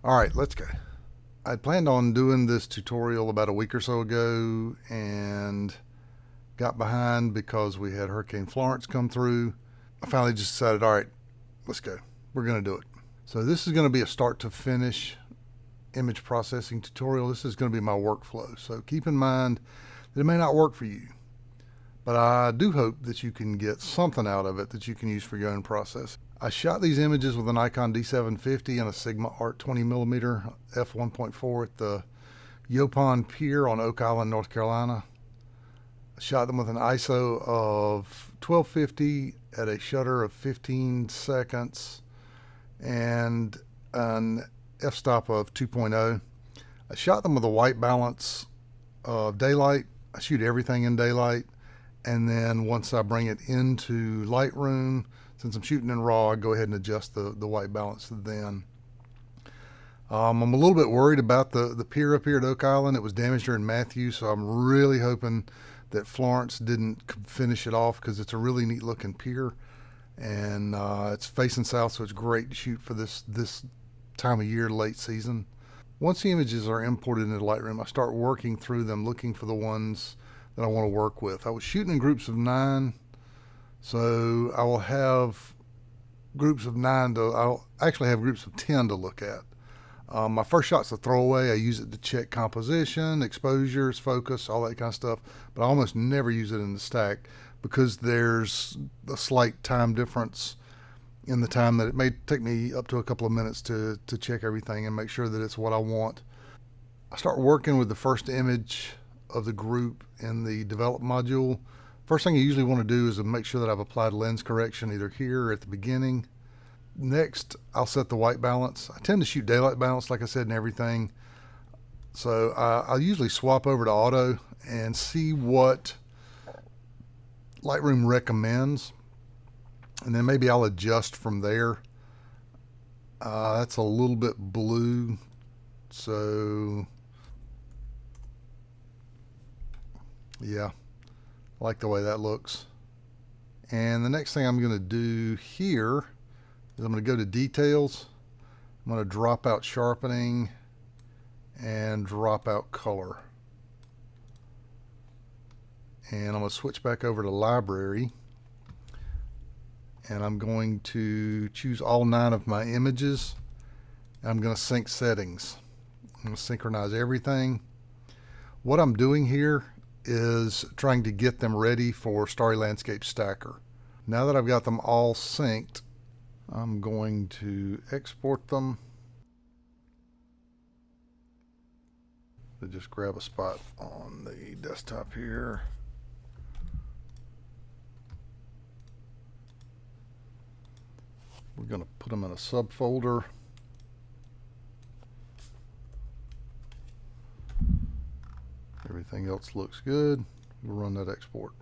All right, let's go. I planned on doing this tutorial about a week or so ago and got behind because we had Hurricane Florence come through. I finally just decided, all right, let's go. We're going to do it. So this is going to be a start to finish image processing tutorial. This is going to be my workflow. So keep in mind that it may not work for you, but I do hope that you can get something out of it that you can use for your own process. I shot these images with a Nikon D750 and a Sigma Art 20mm f1.4 at the Yaupon Pier on Oak Island, North Carolina. I shot them with an ISO of 1250 at a shutter of 15 seconds and an f-stop of 2.0. I shot them with a white balance of daylight. I shoot everything in daylight, and then once I bring it into Lightroom, since I'm shooting in RAW, I go ahead and adjust the white balance then. I'm a little bit worried about the pier up here at Oak Island. It was damaged during Matthew, so I'm really hoping that Florence didn't finish it off, because it's a really neat looking pier, and it's facing south, so it's great to shoot for this time of year, late season. Once the images are imported into Lightroom, I start working through them, looking for the ones that I want to work with. I was shooting in groups of 9, so I will have groups of 9 I'll actually have groups of 10 to look at. My first shot's a throwaway. I use it to check composition, exposures, focus, all that kind of stuff, but I almost never use it in the stack because there's a slight time difference in the time that it may take me up to a couple of minutes to check everything and make sure that it's what I want. I start working with the first image of the group in the develop module. First thing I usually want to do is to make sure that I've applied lens correction either here or at the beginning. Next, I'll set the white balance. I tend to shoot daylight balance, like I said, and everything. So I'll usually swap over to auto and see what Lightroom recommends, and then maybe I'll adjust from there. That's a little bit blue, so yeah, I like the way that looks. And the next thing I'm going to do here is I'm going to go to details. I'm going to drop out sharpening and drop out color. And I'm going to switch back over to library. And I'm going to choose all 9 of my images. I'm going to sync settings. I'm going to synchronize everything. What I'm doing here is trying to get them ready for Starry Landscape Stacker. Now that I've got them all synced, I'm going to export them. So just grab a spot on the desktop here. We're going to put them in a subfolder. Everything else looks good. We'll run that export.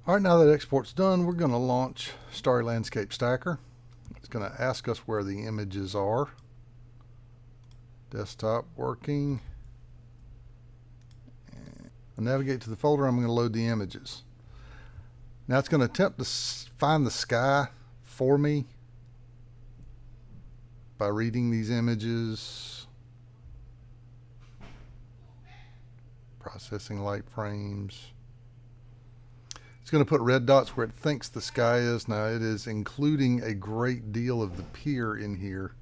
All right, now that export's done, we're going to launch Starry Landscape Stacker. It's going to ask us where the images are. Desktop working. And I'll navigate to the folder. I'm going to load the images. Now it's going to attempt to find the sky for me by reading these images, processing light frames. It's going to put red dots where it thinks the sky is. Now it is including a great deal of the pier in here,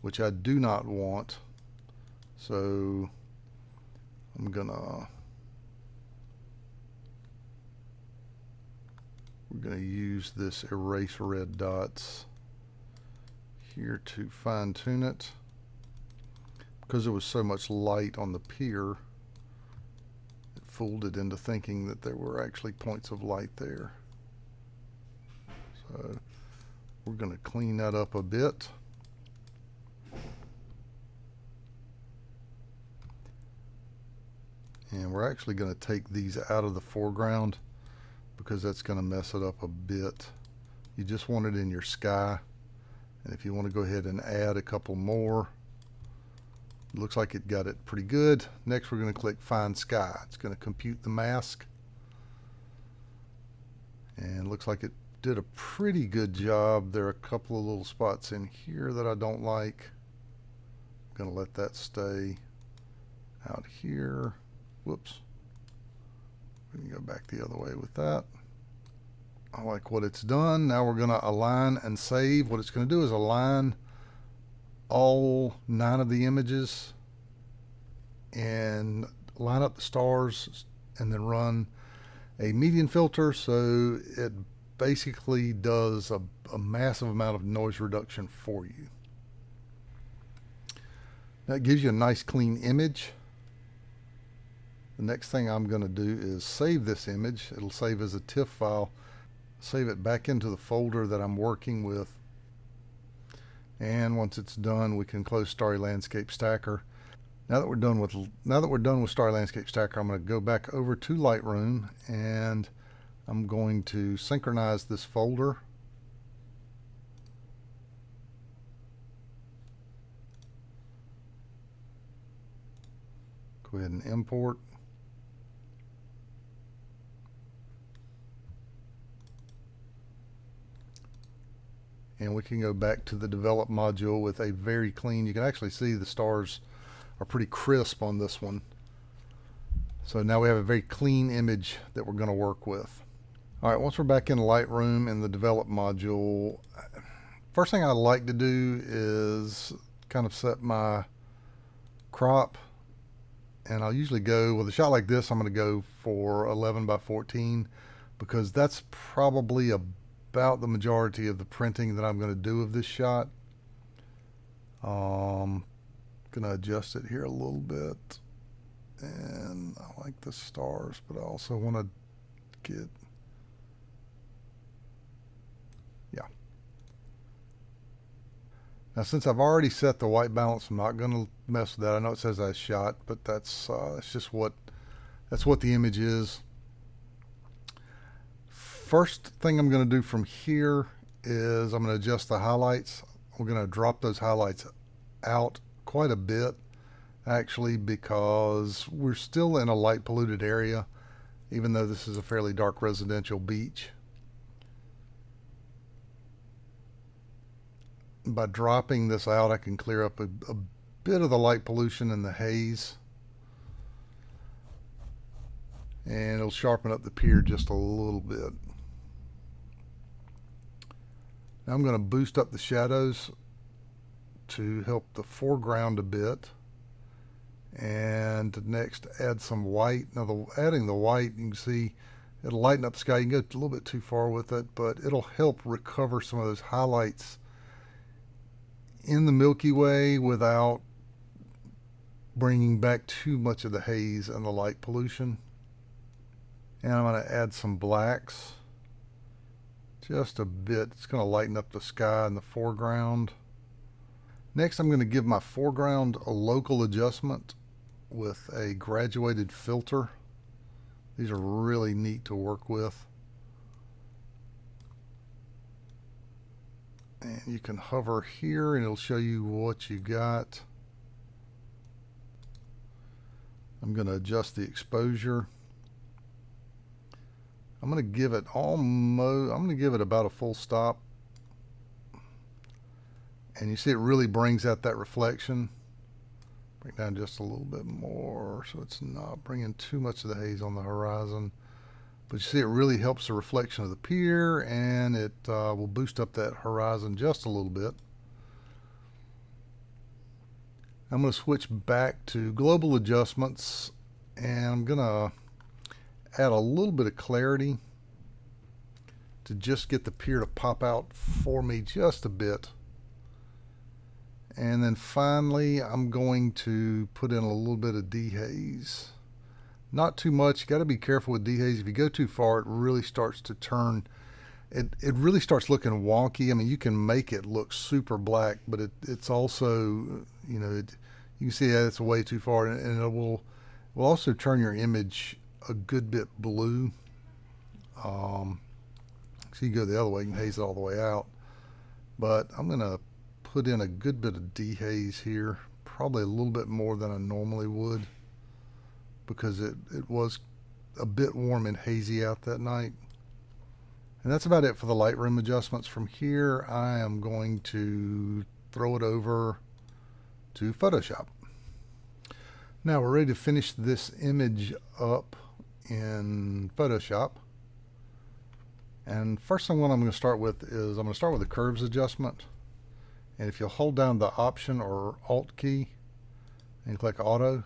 which I do not want. So we're going to use this erase red dots here to fine tune it. Because there was so much light on the pier, it fooled it into thinking that there were actually points of light there. So we're going to clean that up a bit. And we're actually going to take these out of the foreground, because that's going to mess it up a bit. You just want it in your sky, and if you want to go ahead and add a couple more, it looks like it got it pretty good. Next we're going to click Find Sky. It's going to compute the mask, and it looks like it did a pretty good job. There are a couple of little spots in here that I don't like. I'm going to let that stay out here. Whoops. We can go back the other way with that. I like what it's done. Now we're going to align and save. What it's going to do is align all 9 of the images and line up the stars and then run a median filter, so it basically does a massive amount of noise reduction for you. That gives you a nice clean image. The next thing I'm going to do is save this image. It'll save as a TIFF file. Save it back into the folder that I'm working with. And once it's done, we can close Starry Landscape Stacker. Now that we're done with Starry Landscape Stacker, I'm going to go back over to Lightroom and I'm going to synchronize this folder. Go ahead and import. And we can go back to the develop module with a very clean, you can actually see the stars are pretty crisp on this one. So now we have a very clean image that we're going to work with. All right, once we're back in Lightroom in the develop module, first thing I like to do is kind of set my crop. And I'll usually go, with a shot like this, I'm going to go for 11 by 14 because that's probably about the majority of the printing that I'm going to do of this shot. Going to adjust it here a little bit. And I like the stars, but I also want to get, yeah. Now since I've already set the white balance, I'm not going to mess with that. I know it says I shot, but that's just what the image is. First thing I'm going to do from here is I'm going to adjust the highlights. We're going to drop those highlights out quite a bit, actually, because we're still in a light polluted area, even though this is a fairly dark residential beach. By dropping this out, I can clear up a bit of the light pollution and the haze, and it'll sharpen up the pier just a little bit. Now I'm going to boost up the shadows to help the foreground a bit, and next add some white. Now adding the white, you can see it'll lighten up the sky. You can go a little bit too far with it, but it'll help recover some of those highlights in the Milky Way without bringing back too much of the haze and the light pollution. And I'm going to add some blacks, just a bit. It's going to lighten up the sky in the foreground. Next, I'm going to give my foreground a local adjustment with a graduated filter. These are really neat to work with. And you can hover here and it'll show you what you got. I'm going to adjust the exposure. I'm going to give it about a full stop. And you see it really brings out that reflection. Bring down just a little bit more so it's not bringing too much of the haze on the horizon. But you see it really helps the reflection of the pier, and it will boost up that horizon just a little bit. I'm going to switch back to global adjustments, and I'm going to add a little bit of clarity to just get the pier to pop out for me just a bit. And then finally, I'm going to put in a little bit of dehaze. Not too much. You got to be careful with dehaze. If you go too far, it really starts to turn. It really starts looking wonky. I mean, you can make it look super black, but it's also, you know, you can see that it's way too far, and it will also turn your image a good bit blue. So you go the other way, you can haze it all the way out. But I'm going to put in a good bit of dehaze here, probably a little bit more than I normally would, because it was a bit warm and hazy out that night. And that's about it for the Lightroom adjustments. From here, I am going to throw it over to Photoshop. Now we're ready to finish this image up in Photoshop. And first thing what I'm going to start with is I'm going to start with the curves adjustment. And if you'll hold down the Option or Alt key and click Auto,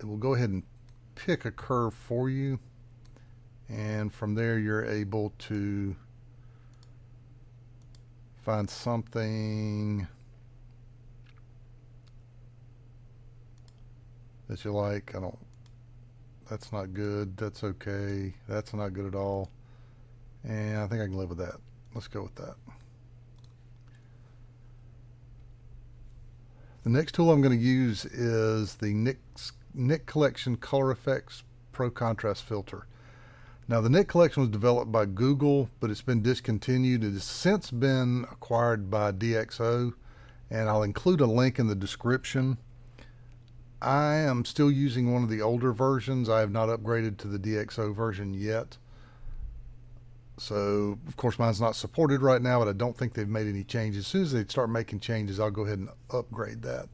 it will go ahead and pick a curve for you. And from there you're able to find something that you like. That's not good. That's okay. That's not good at all. And I think I can live with that. Let's go with that. The next tool I'm going to use is the NIK Collection Color Effects Pro Contrast Filter. Now the NIK Collection was developed by Google, but it's been discontinued. It has since been acquired by DxO, and I'll include a link in the description. I am still using one of the older versions. I have not upgraded to the DxO version yet. So, of course, mine's not supported right now, but I don't think they've made any changes. As soon as they start making changes, I'll go ahead and upgrade that.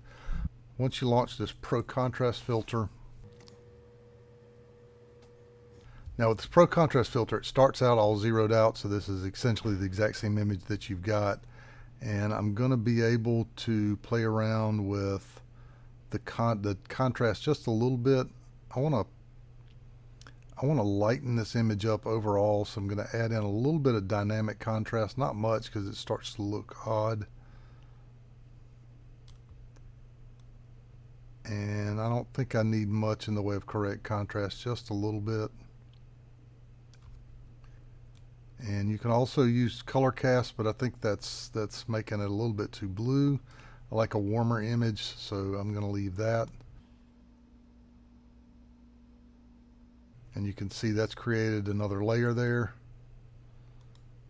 Once you launch this Pro Contrast filter, now with this Pro Contrast filter, it starts out all zeroed out, so this is essentially the exact same image that you've got. And I'm going to be able to play around with the contrast just a little bit. I want to lighten this image up overall, so I'm going to add in a little bit of dynamic contrast, not much because it starts to look odd. And I don't think I need much in the way of correct contrast, just a little bit. And you can also use color cast, but I think that's making it a little bit too blue. I like a warmer image, so I'm going to leave that. And you can see that's created another layer there.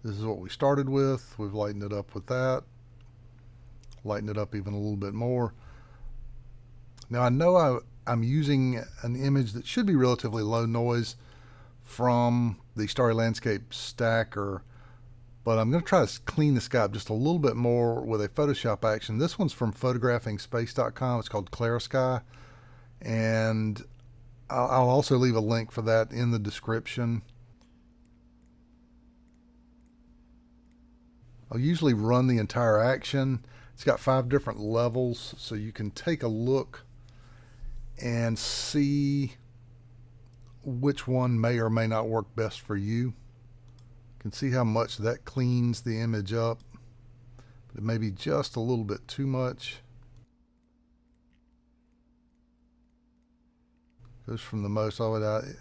This is what we started with. We've lightened it up with that. Lighten it up even a little bit more. Now I know I'm using an image that should be relatively low noise from the Starry Landscape stacker, but I'm going to try to clean the sky up just a little bit more with a Photoshop action. This one's from PhotographingSpace.com. It's called Clara Sky, and I'll also leave a link for that in the description. I'll usually run the entire action. It's got 5 different levels, so you can take a look and see which one may or may not work best for you. You can see how much that cleans the image up, but it may be just a little bit too much. Goes from the most all the way down.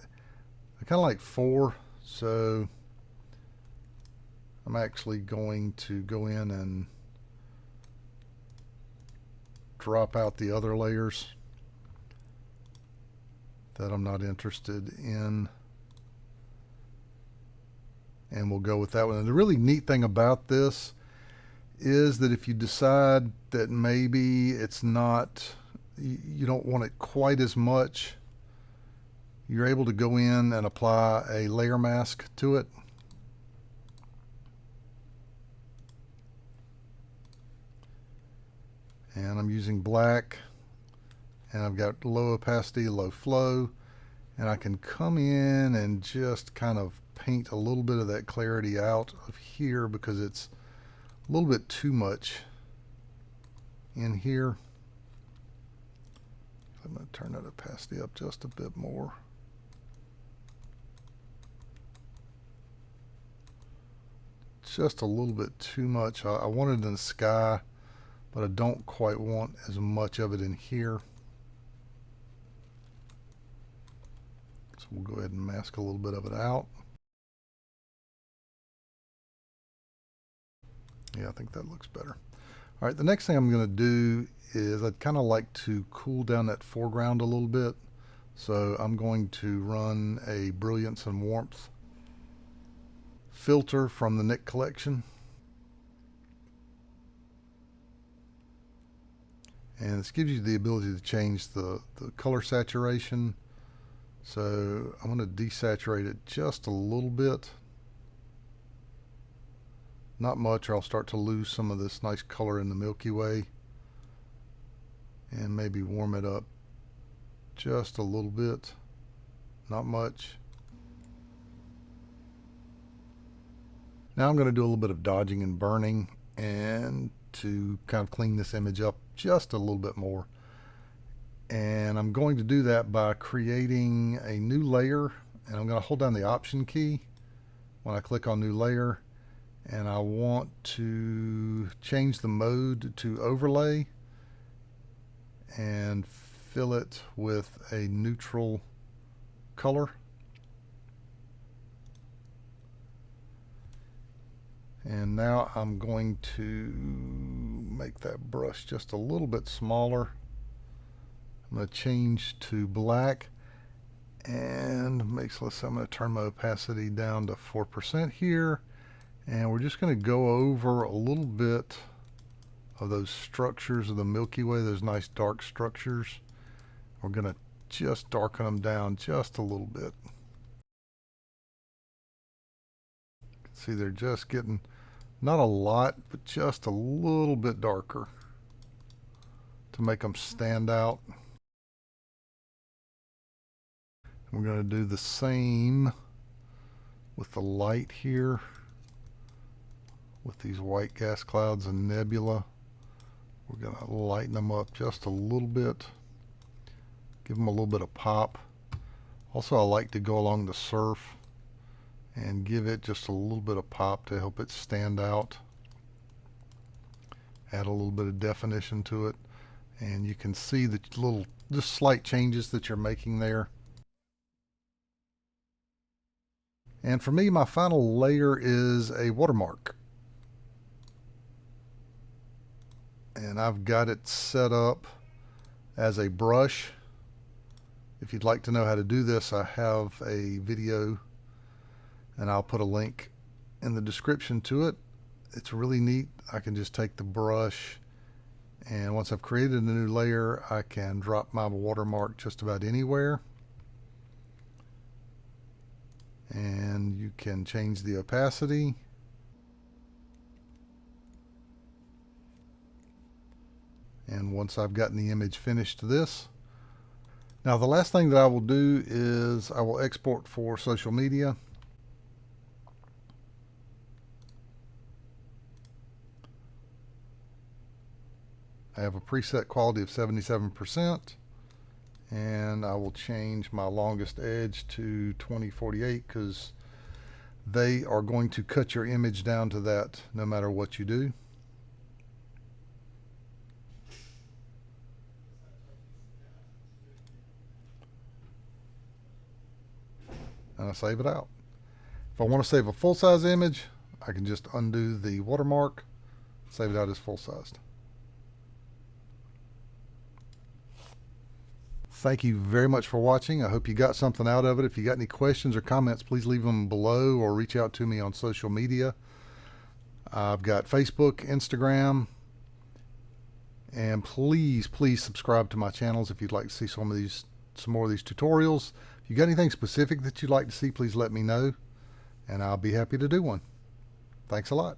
I kind of like 4, so I'm actually going to go in and drop out the other layers that I'm not interested in, and we'll go with that one. And the really neat thing about this is that if you decide that maybe it's not, you don't want it quite as much, you're able to go in and apply a layer mask to it. And I'm using black, and I've got low opacity, low flow, and I can come in and just kind of paint a little bit of that clarity out of here because it's a little bit too much in here. I'm going to turn that opacity up just a bit more. Just a little bit too much. I want it in the sky, but I don't quite want as much of it in here. So we'll go ahead and mask a little bit of it out. Yeah, I think that looks better. All right, the next thing I'm going to do is I'd kind of like to cool down that foreground a little bit. So I'm going to run a Brilliance and Warmth filter from the NIK Collection. And this gives you the ability to change the color saturation. So I'm going to desaturate it just a little bit. Not much, or I'll start to lose some of this nice color in the Milky Way. And maybe warm it up just a little bit. Not much. Now I'm going to do a little bit of dodging and burning, and to kind of clean this image up just a little bit more. And I'm going to do that by creating a new layer, and I'm going to hold down the Option key when I click on New Layer, and I want to change the mode to Overlay and fill it with a neutral color. And now I'm going to make that brush just a little bit smaller. I'm going to change to black, and I'm going to turn my opacity down to 4% here, and we're just going to go over a little bit of those structures of the Milky Way, those nice dark structures. We're going to just darken them down just a little bit. See, they're just getting, not a lot, but just a little bit darker to make them stand out. We're going to do the same with the light here, with these white gas clouds and nebula. We're going to lighten them up just a little bit, give them a little bit of pop. Also, I like to go along the surf and give it just a little bit of pop to help it stand out. Add a little bit of definition to it, and you can see the little, just slight changes that you're making there. And for me, my final layer is a watermark. And I've got it set up as a brush. If you'd like to know how to do this, I have a video, and I'll put a link in the description to it. It's really neat. I can just take the brush, and once I've created a new layer, I can drop my watermark just about anywhere. And you can change the opacity. And once I've gotten the image finished to this, now the last thing that I will do is I will export for social media. I have a preset quality of 77%, and I will change my longest edge to 2048 because they are going to cut your image down to that no matter what you do. And I save it out. If I want to save a full-size image, I can just undo the watermark, save it out as full-sized. Thank you very much for watching. I hope you got something out of it. If you got any questions or comments, please leave them below or reach out to me on social media. I've got Facebook, Instagram, and please subscribe to my channels if you'd like to see some more of these tutorials. If you got anything specific that you'd like to see, please let me know, and I'll be happy to do one. Thanks a lot.